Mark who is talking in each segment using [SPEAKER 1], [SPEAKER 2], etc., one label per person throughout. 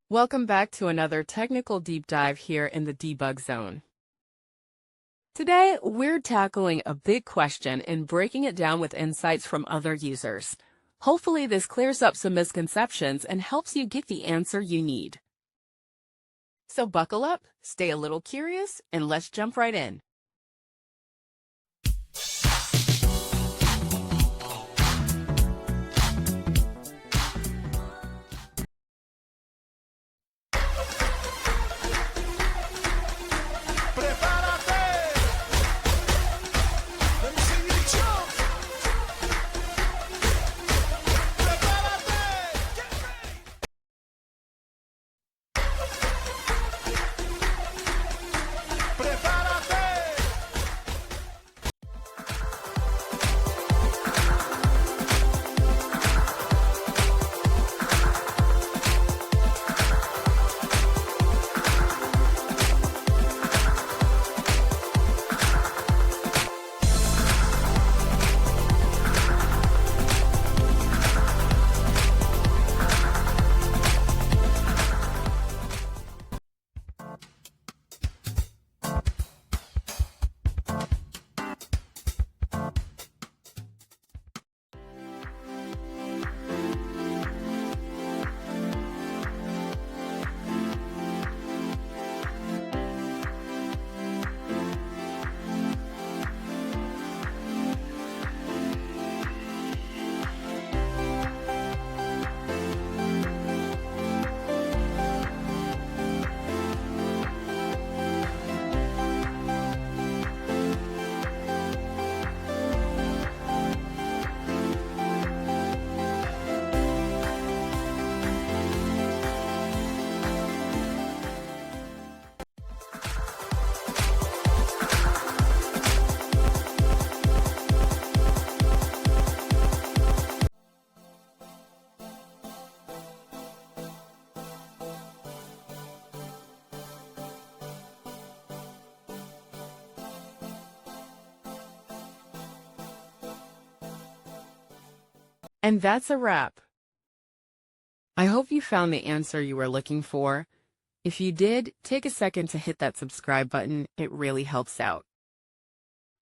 [SPEAKER 1] Welcome back to another technical deep dive here in the debug zone. Today, we're tackling a big question and breaking it down with insights from other users. Hopefully, this clears up some misconceptions and helps you get the answer you need. So buckle up, stay a little curious, and let's jump right in. And that's a wrap. I hope you found the answer you were looking for. If you did, take a second to hit that subscribe button. It really helps out.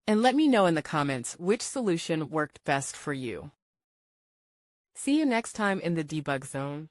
[SPEAKER 1] And let me know in the comments which solution worked best for you. See you next time in the debug zone.